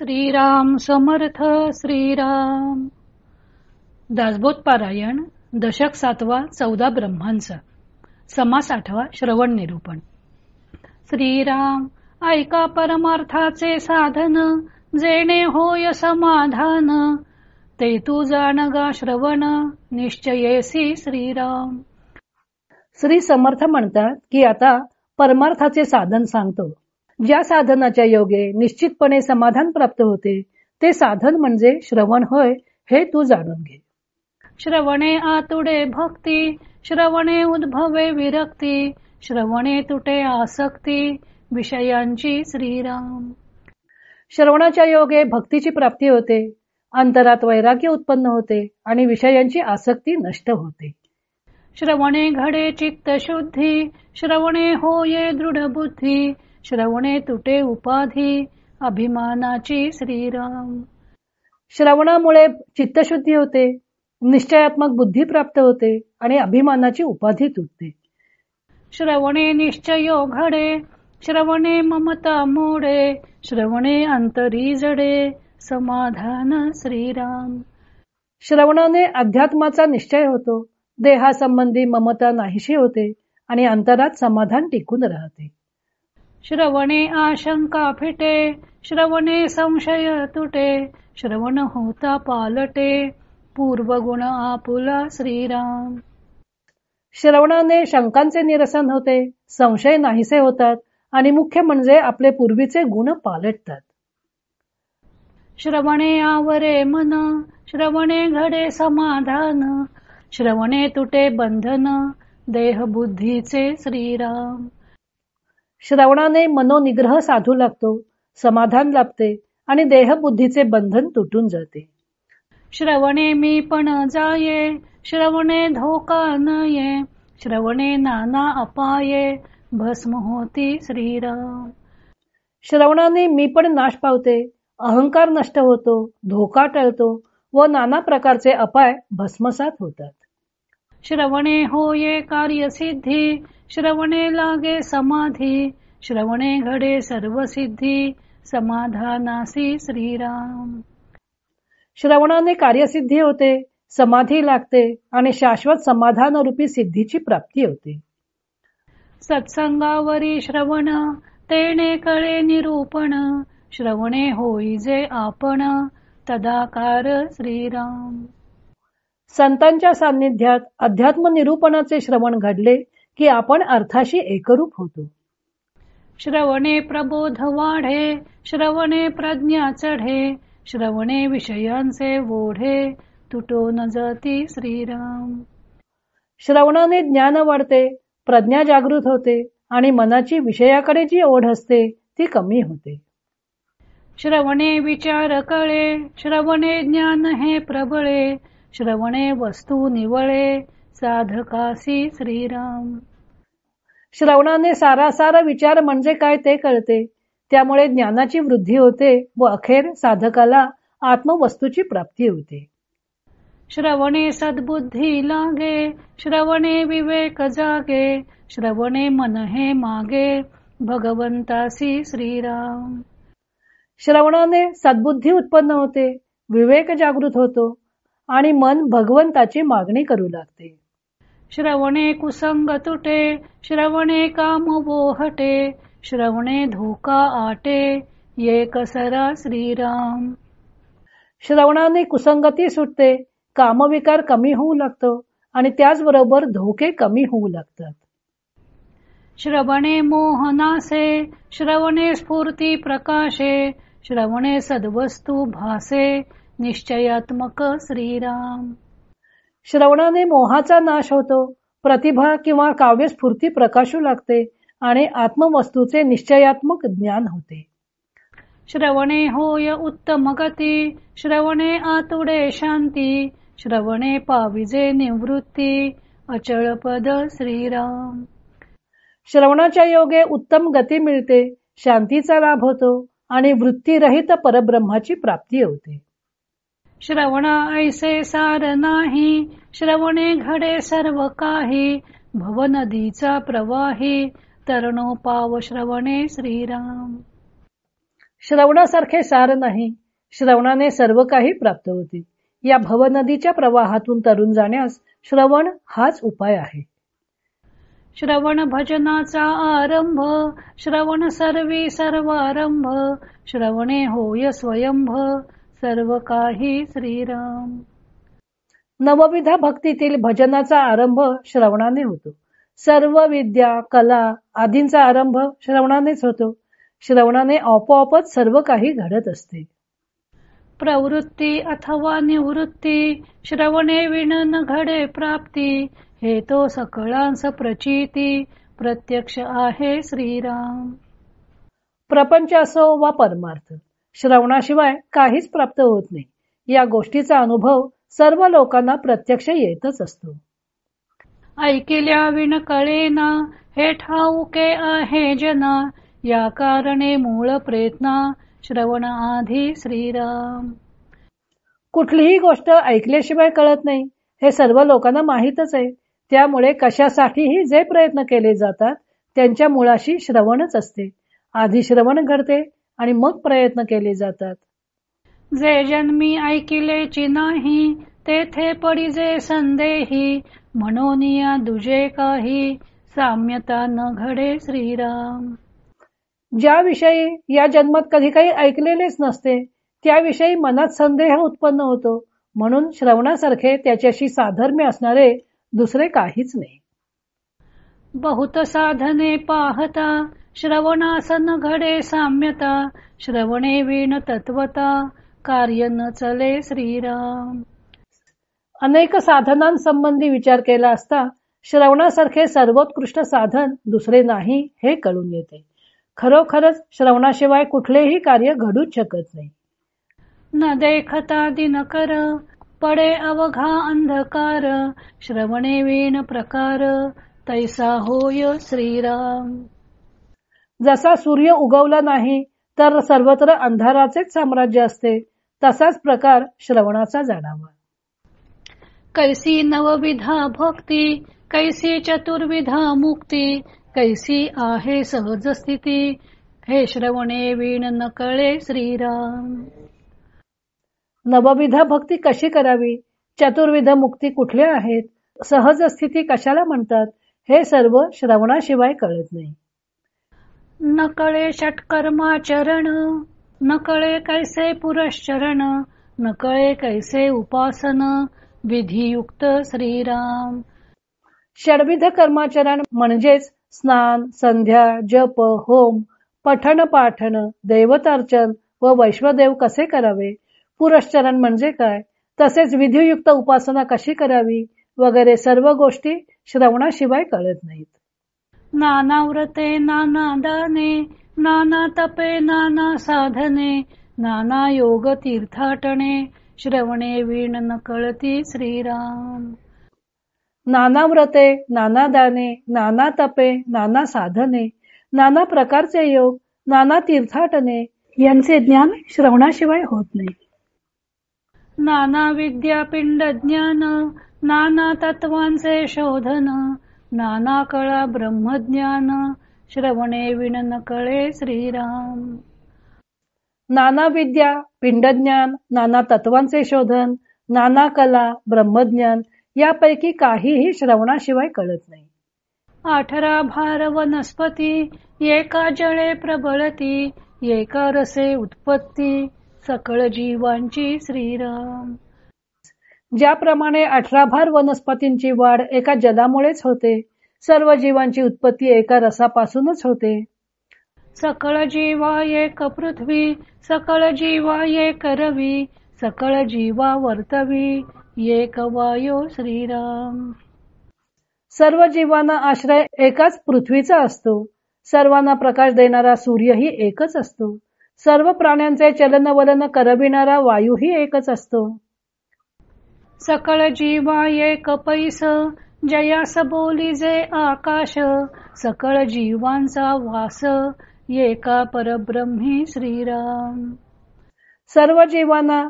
श्रीराम समर्थ श्रीराम. दासबोध पारायण दशक 7वा 14 ब्रह्मांचा समास 8वा श्रवण निरूपण. श्रीराम ऐका परमार्थाचे साधन जेणे होय समाधान ते तू जाणगा श्रवण निश्चयेसी श्रीराम. श्री समर्थ म्हणतात की आता परमार्थाचे साधन सांगतो. ज्या साधनाच्या योगे निश्चितपणे समाधान प्राप्त होते ते साधन म्हणजे श्रवण होय हे तू जाणून घे. श्रवणे आतुडे भक्ती श्रवणे उद्भवे विरक्ती श्रवणे तुटे आसक्ती विषयांची श्रीराम. श्रवणाच्या योगे भक्तीची प्राप्ती होते, अंतरात वैराग्य उत्पन्न होते आणि विषयांची आसक्ती नष्ट होते. श्रवणे घडे चित्त शुद्धी श्रवणे होये दृढ बुद्धी श्रवणे तुटे उपाधी अभिमानाची श्रीराम. श्रवणामुळे चित्तशुद्धी होते, निश्चयात्मक बुद्धी प्राप्त होते आणि अभिमानाची उपाधी तुटते. श्रवणे निश्चयो घडे श्रवणे ममता मोडे श्रवणे अंतरी जडे समाधान श्रीराम. श्रवणाने अध्यात्माचा निश्चय होतो, देहासंबंधी ममता नाहीशी होते आणि अंतरात समाधान टिकून राहते. श्रवणे आशंका फिटे श्रवणे संशय तुटे श्रवण होता पालटे पूर्वगुण आपुला श्रीराम. श्रवणाने शंकांचे निरसन होते, संशय नाहीसे होतात आणि मुख्य म्हणजे आपले पूर्वीचे गुण पालटतात. श्रवणे आवरे मन श्रवणे घडे समाधान श्रवणे तुटे बंधन देह बुद्धीचे श्रीराम. श्रवणाने मनोनिग्रह साधू लागतो, समाधान लाभते आणि देहबुद्धीचे बंधन तुटून जाते. श्रवणे मी पण जाये श्रवणे धोका नये श्रवणे नाना अपाये भस्म होती श्रीराम. श्रवणाने मी पण नाश पावते, अहंकार नष्ट होतो, धोका टळतो व नाना प्रकारचे अपाय भस्मसात होतात. श्रवणे होये कार्यसिद्धी श्रवणे लागे समाधी श्रवणे घडे सर्व सिद्धी समाधानासी श्रीराम. श्रवणाने कार्यसिद्धी होते, समाधी लागते आणि शाश्वत समाधान रूपी सिद्धीची प्राप्ती होते. सत्संगावरी श्रवण तेणे कळे निरूपण श्रवणे होई जे आपण तदाकार श्रीराम. संतांच्या सान्निध्यात अध्यात्म निरूपणाचे श्रवण घडले की आपण अर्थाशी एकरूप होतो. श्रवणे प्रबोध वाढे श्रवणे प्रज्ञा चढे श्रवणे विषयांचे ओढे तुटो न जाती श्रीराम. श्रवणाने ज्ञान वाढते, प्रज्ञा जागृत होते आणि मनाची विषयाकडे जी ओढ असते ती कमी होते. श्रवणे विचार कळे श्रवणे ज्ञान हे प्रबळे श्रवणे वस्तू निवळे साधकासी श्रीराम. श्रवणाने सारासार विचार म्हणजे काय ते कळते, त्यामुळे ज्ञानाची वृद्धी होते व अखेर साधकाला आत्मवस्तूची प्राप्ती होते. श्रवणे सद्बुद्धी लागे श्रवणे विवेक जागे श्रवणे मन हे मागे भगवंतासी श्रीराम. श्रवणाने सद्बुद्धी उत्पन्न होते, विवेक जागृत होतो आणि मन भगवंताची मागणी करू लागते. श्रवणे कुसंग तुटे श्रवणे काम वोहटे श्रवणे धोका आटे एक सरा श्रीराम. श्रवणाने कुसंगती सुटते, कामविकार कमी होऊ लागतो आणि त्याचबरोबर धोके कमी होऊ लागतात. श्रवणे मोहनासे श्रवणे स्फूर्ती प्रकाशे श्रवणे सद्वस्तू भासे निश्चयात्मक श्रीराम. श्रवणाने मोहाचा नाश होतो, प्रतिभा किंवा काव्यस्फूर्ती प्रकाशू लागते आणि आत्मवस्तूचे निश्चयात्मक ज्ञान होते. श्रवणे होय उत्तम गती श्रवणे आतुडे शांती श्रवणे पाविजे निवृत्ती अचळ पद श्रीराम. श्रवणाच्या योगे उत्तम गती मिळते, शांतीचा लाभ होतो आणि वृत्तीरहित परब्रह्माची प्राप्ती होते. श्रवणा ऐसे सार नाही श्रवणे घडे सर्व काही भवनदीचा प्रवाही तरणो पाव श्रवणे श्रीराम. श्रवणासारखे सार नाही. श्रवणाने सर्व काही प्राप्त होते. या भवनदीच्या प्रवाहातून तरुण जाण्यास श्रवण हाच उपाय आहे. श्रवण भजनाचा आरंभ, श्रवण सर्वी सर्वारंभ, श्रवणे होय स्वयंभ, सर्व काही श्रीराम. नवविधा भक्तीतील भजनाचा आरंभ श्रवणाने होतो. सर्व विद्या, कला आदींचा आरंभ श्रवणानेच होतो. श्रवणाने आपोआपच सर्व काही घडत असते. प्रवृत्ती अथवा निवृत्ती, श्रवणे विण न घडे प्राप्ती, हे तो सकळांस प्रचिती, प्रत्यक्ष आहे श्रीराम. प्रपंच असो वा परमार्थ, श्रवणाशिवाय काहीच प्राप्त होत नाही. या गोष्टीचा अनुभव सर्व लोकांना प्रत्यक्ष येतच असतो. ऐकिल्या विण कळेना, हे ठाऊके आहे जना, या कारणे मूळ प्रयत्ना, श्रवण आधी श्रीराम. कुठलीही गोष्ट ऐकल्याशिवाय कळत नाही हे सर्व लोकांना माहीतच आहे. त्यामुळे कशासाठीही जे प्रयत्न केले जातात त्यांच्या मुळाशी श्रवणच असते. आधी श्रवण घडते आणि मग प्रयत्न केले जातात. जे जन्मी ऐकिलेची नाही, तेथे पडिजे संदेही, म्हणून दुजे काही, साम्यता न घडे श्रीराम. ज्याविषयी या जन्मात कधी काही ऐकलेलेच नसते त्याविषयी मनात संदेह उत्पन्न होतो. म्हणून श्रवणासारखे त्याच्याशी साधर्म्य असणारे दुसरे काहीच नाही. बहुत साधने पाहता, श्रवणासन घडे साम्यता, श्रवणे विण तत्वता, कार्य न चले श्रीराम. अनेक साधनांसंबंधी विचार केला असता श्रवणासारखे सर्वोत्कृष्ट साधन दुसरे नाही हे कळून येते. खरोखरच श्रवणाशिवाय कुठलेही कार्य घडूच शकत नाही. न देखता दिनकर, पडे अवघा अंधकार, श्रवणे विण प्रकार, तैसा होय श्रीराम. जसा सूर्य उगवला नाही तर सर्वत्र अंधाराचेच साम्राज्य असते, तसाच प्रकार श्रवणाचा जाणावा. कैसी नवविधा भक्ती, कैसी चतुर्विधा मुक्ती, कैसी आहे सहज स्थिती, हे श्रवणे विण न कळे श्रीराम. नवविधा भक्ती कशी करावी, चतुर्विध मुक्ती कुठल्या आहेत, सहज स्थिती कशाला म्हणतात, हे सर्व श्रवणाशिवाय कळत नाही. न कळे षटकर्माचरण, न कळे कैसे पुरश्चरण, न कळे कैसे उपासन, विधियुक्त श्रीराम. षडविध कर्माचरण म्हणजेच स्नान, संध्या, जप, होम, पठण पाठन, देवतार्चन व वैश्वदेव कसे करावे, पुरश्चरण म्हणजे काय, तसेच विधियुक्त उपासना कशी करावी वगैरे सर्व गोष्टी श्रवणाशिवाय कळत नाहीत. नाना व्रते नाना दाने, नाना तपे नाना साधने, नाना योग तीर्थाटने, श्रवणे विण न कळती श्रीराम. नाना व्रते, नाना दाने, नाना तपे, नाना साधने, नाना प्रकारचे योग, नाना तीर्थाटने यांचे ज्ञान श्रवणाशिवाय होत नाही. नाना विद्या पिंड ज्ञान, नाना तत्वांचे शोधन, नाना कळा ब्रह्मज्ञान, श्रवणे विण न कळे श्रीराम. नाना विद्या, पिंडज्ञान, नाना तत्वांचे शोधन, नाना कला, ब्रह्मज्ञान यापैकी काहीही श्रवणाशिवाय कळत नाही. 18 भार वनस्पती, एका जळे प्रबळती, एका रसे उत्पत्ती, सकळ जीवांची श्रीराम. ज्याप्रमाणे 18 भार वनस्पतींची वाढ एका जलामुळेच होते, सर्व जीवांची उत्पत्ती एका रसापासूनच होते. सकळ जीवा एक पृथ्वी, सकळ जीवा एक रवी, सकळ जीवा वर्तवी, एक वायो श्रीराम. सर्व जीवांना आश्रय एकाच पृथ्वीचा असतो. सर्वांना प्रकाश देणारा सूर्यही एकच असतो. सर्व प्राण्यांचे चलनवलन करविणारा वायूही एकच असतो. सकळ जीवा एक पैस, जयास बोली जे आकाश, सकळ जीवांचा वास, एका परब्रह्मी श्रीराम. सर्व जीवांना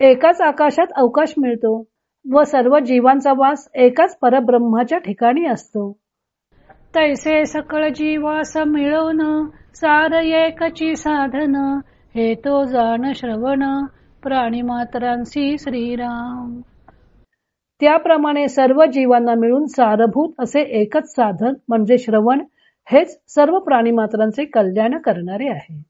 एकाच आकाशात अवकाश मिळतो व सर्व जीवांचा वास एकाच परब्रह्माच्या ठिकाणी असतो. तैसे सकळ जीवास मिळवून, सार एकची साधन, हे तो जाण श्रवण प्राणिमात्रांसी श्रीराम. त्याप्रमाणे सर्व जीवांना मिळून सारभूत असे एकच साधन म्हणजे श्रवण हेच सर्व प्राणिमात्रांचे कल्याण करणारे आहे.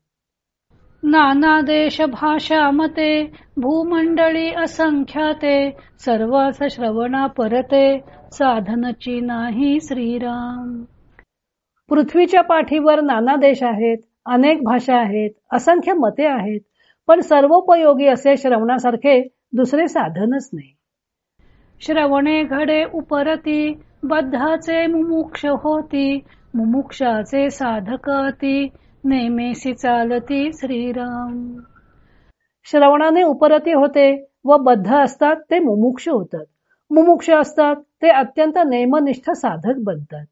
नाना देश भाषा मते भूमंडळी असंख्याते सर्वस श्रवणा परते साधनची नाही श्रीराम. पृथ्वीच्या पाठीवर नाना देश आहेत, अनेक भाषा आहेत, असंख्य मते आहेत, पण सर्वोपयोगी असे श्रवणासारखे दुसरे साधनच नाही. श्रवणे घडे उपरती बद्धाचे मुमुक्ष होती मुमुक्षाचे साधकती नेमेसी चालती श्रीराम. श्रवणाने उपरती होते व बद्ध असतात ते मुमुक्ष होतात, मुमुक्ष असतात ते अत्यंत नेमनिष्ठ साधक बनतात.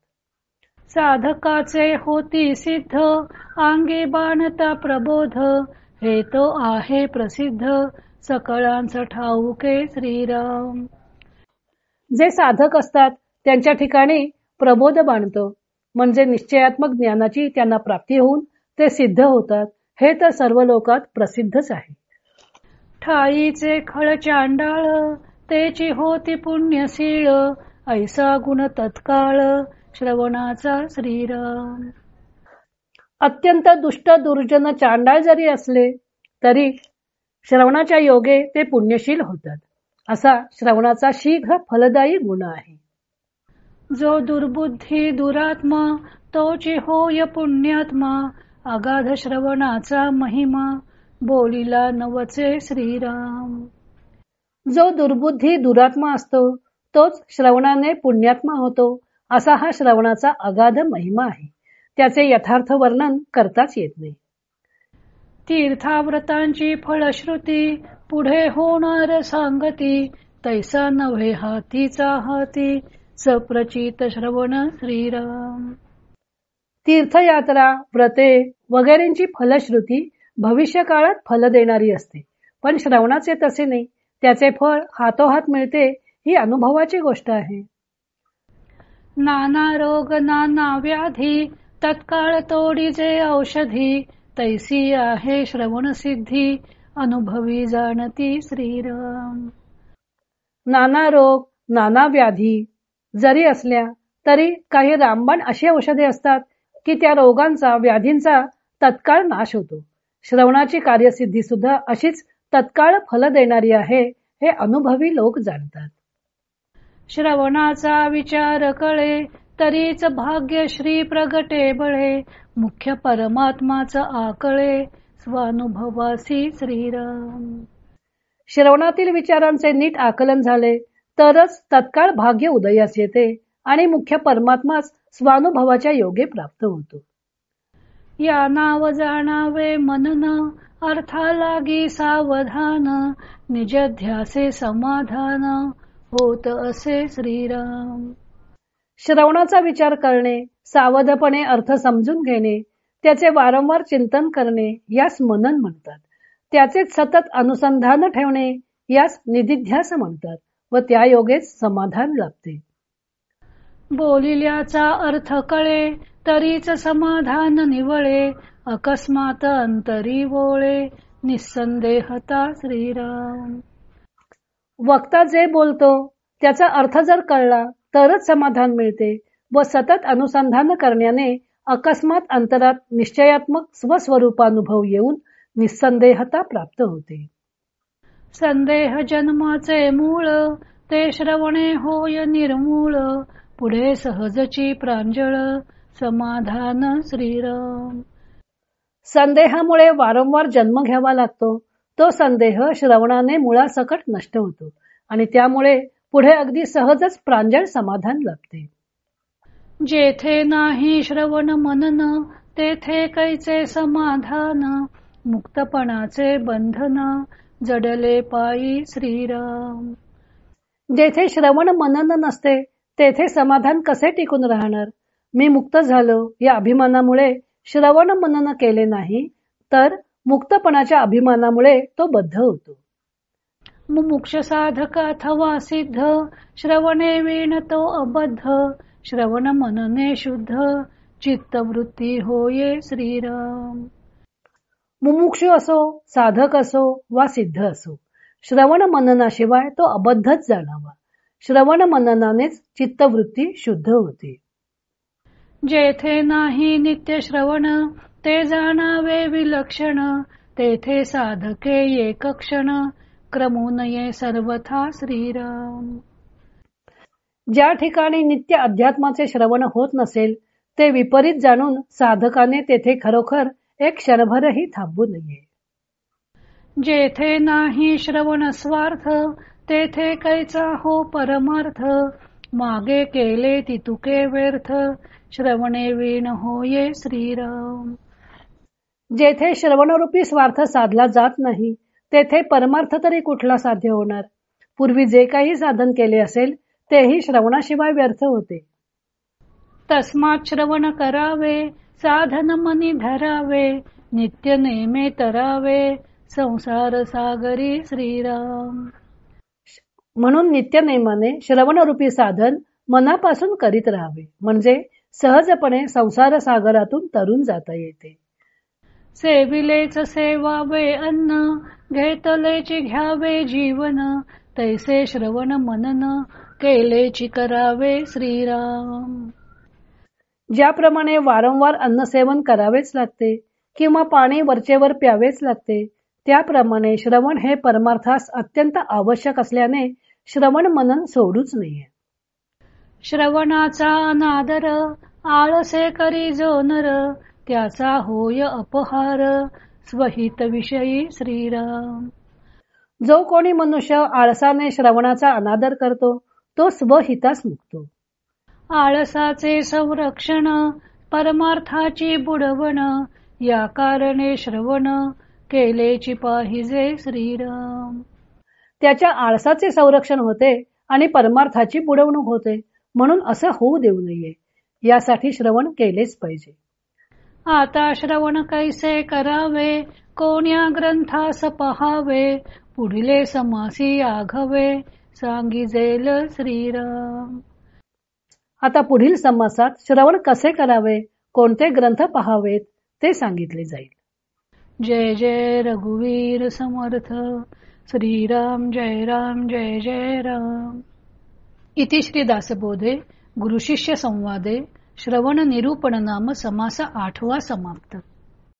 साधकाचे होती सिद्ध अंगी बाणता प्रबोध हे तो आहे प्रसिद्ध सकळांचा ठाऊके श्रीराम. जे साधक असतात त्यांच्या ठिकाणी प्रबोध बाणतो म्हणजे निश्चयात्मक ज्ञानाची त्यांना प्राप्ती होऊन ते सिद्ध होतात हे तर सर्व लोकात प्रसिद्धच आहे. ठाईचे खळ चांडाळ तेची होती पुण्यशीळ ऐसा गुण तत्काळ श्रवणाचा श्रीराम. अत्यंत दुष्ट दुर्जन चांडाळ जरी असले तरी श्रवणाच्या योगे ते पुण्यशील होतात असा श्रवणाचा शीघ्र फलदायी गुण आहे. जो दुर्बुद्धी दुरात्मा तोची होय पुण्यात्मा अगाध श्रवणाचा महिमा बोलिला नवचे श्रीराम. जो दुर्बुद्धी दुरात्मा असतो तोच श्रवणाने पुण्यात्मा होतो असा हा श्रवणाचा अगाध महिमा आहे. त्याचे यथार्थ वर्णन करताच येत नाही. तीर्थाव्रतांची फलश्रुती पुढे होणार सांगती तैसा नव्हे हातीचा हाती सप्रचित श्रवण श्रीराम. तीर्थयात्रा व्रते वगैरेंची फलश्रुती भविष्य काळात फल देणारी असते, पण श्रवणाचे तसे नाही. त्याचे फळ हातोहात मिळते ही अनुभवाची गोष्ट आहे. नाना रोग नाना व्याधी तत्काळ तोडी जे औषधी तैसी आहे श्रवण सिद्धी अनुभवी जाणती श्रीराम. नाना रोग नाना व्याधी जरी असल्या तरी काही रामबाण अशी औषधे असतात की त्या रोगांचा व्याधींचा तत्काळ नाश होतो. श्रवणाची कार्यसिद्धी सुद्धा अशीच तत्काळ फल देणारी आहे हे अनुभवी लोक जाणतात. श्रवणाचा विचार कळे तरीच भाग्य श्री प्रगटे बळे मुख्य परमात्माचा आकळे स्वानुभवासी श्रीराम. श्रवणातील विचारांचे नीट आकलन झाले तरच तत्काळ भाग्य उदयास येते आणि मुख्य परमात्माच स्वानुभवाच्या योगे प्राप्त होतो. या नाव जाणावे मनन अर्था लागी सावधान निज ध्यासे समाधान होत असे श्रीराम. श्रवणाचा विचार करणे, सावधपणे अर्थ समजून घेणे, त्याचे वारंवार चिंतन करणे यास मनन म्हणतात. त्याचे सतत अनुसंधान ठेवणे यास निधिध्यास म्हणतात व त्या योगेच समाधान लाभते. बोलिल्याचा अर्थ कळे तरीच समाधान निवळे अकस्मात अंतरी वोळे निस्संदेहता श्रीराम. वक्ता जे बोलतो त्याचा अर्थ जर कळला तरच समाधान मिळते व सतत अनुसंधान करण्याने अकस्मात अंतरात निश्चयात्मक स्वस्वरूपानुभव येऊन निस्संदेहता प्राप्त होते. संदेह जन्माचे मूळ ते श्रवणे होय निर्मूळ पुढे सहजची प्रांजळ समाधान श्रीराम. संदेहामुळे वारंवार जन्म घ्यावा लागतो. तो संदेह श्रवणाने मुळासकट नष्ट होतो आणि त्यामुळे पुढे अगदी सहजच प्रांजळ समाधान लाभते. जेथे नाही श्रवण मनन तेथे कैचे समाधान मुक्तपणाचे बंधन जडले पायी श्रीराम. जेथे श्रवण मनन नसते तेथे समाधान कसे टिकून राहणार. मी मुक्त झालो या अभिमानामुळे श्रवण मनन केले नाही तर मुक्तपणाच्या अभिमानामुळे तो बद्ध होतो. मुमुक्ष साधक अथवा सिद्ध श्रवणे वीण तो अबद्ध श्रवण मनने शुद्ध चित्तवृत्ती होये श्रीराम. मुमुक्षु असो, साधक असो वा सिद्ध असो, श्रवण मननाशिवाय तो अबद्धच जाणावा. श्रवण मननानेच चित्तवृत्ती शुद्ध होते. जेथे नाही नित्य श्रवण, ते जाणावे विलक्षण. तेथे साधके एक क्षण, क्रमून ये सर्वथा श्रीराम. ज्या ठिकाणी नित्य अध्यात्माचे श्रवण होत नसेल, ते विपरीत जाणून साधकाने तेथे खरोखर एक क्षणभरही थांबू नये. जेथे नाही श्रवण स्वार्थ, तेथे कैचा हो परमार्थ. मागे केले तितुके व्यर्थ, श्रवणे वीण होये श्रीराम. जेथे श्रवणरूपी स्वार्थ साधला जात नाही, तेथे परमार्थ तरी कुठला साध्य होणार. पूर्वी जे काही साधन केले असेल तेही श्रवणाशिवाय व्यर्थ होते. तस्मात श्रवण करावे, साधन मनी धरावे. नित्य नेमे तरावे, संसार सागरी श्रीराम. म्हणून नित्य नेमाने श्रवणरूपी साधन मनापासून करीत राहावे, म्हणजे सहजपणे संसार सागरातून तरून जाता येते. सेविलेच सेवावे अन्न, घेतलेची घ्यावे जीवन. तैसे श्रवण मनन, केलेची करावे श्रीराम. ज्याप्रमाणे वारंवार अन्नसेवन करावेच लागते किंवा पाणी वरचेवर प्यावेच लागते, त्याप्रमाणे श्रवण हे परमार्थास अत्यंत आवश्यक असल्याने श्रवण मनन सोडूच नये. श्रवणाचा अनादर, आळसे करी जो नर. त्याचा होय अपहार, स्वहित विषयी श्रीराम. जो कोणी मनुष्य आळसाने श्रवणाचा अनादर करतो, तो स्वहितास मुक्तो. आळसाचे संरक्षण, परमार्थाची बुडवण. या कारणे श्रवण, केलेची पाहिजे श्रीराम. त्याच्या आळसाचे संरक्षण होते आणि परमार्थाची बुडवणूक होते, म्हणून असं होऊ देऊ नये. यासाठी श्रवण केलेच पाहिजे. आता श्रवण कैसे करावे, कोण्या ग्रंथास पहावे. पुढिले समासी आघवे, सांगिजेल श्रीराम. आता पुढील समासात श्रवण कसे करावे, कोणते ग्रंथ पहावेत ते सांगितले जाईल. जय जय रघुवीर समर्थ. श्रीराम जय राम जय जय राम. इति श्री दासबोधे गुरुशिष्य संवादे श्रवण निरूपण नाम समास 8वा समाप्त.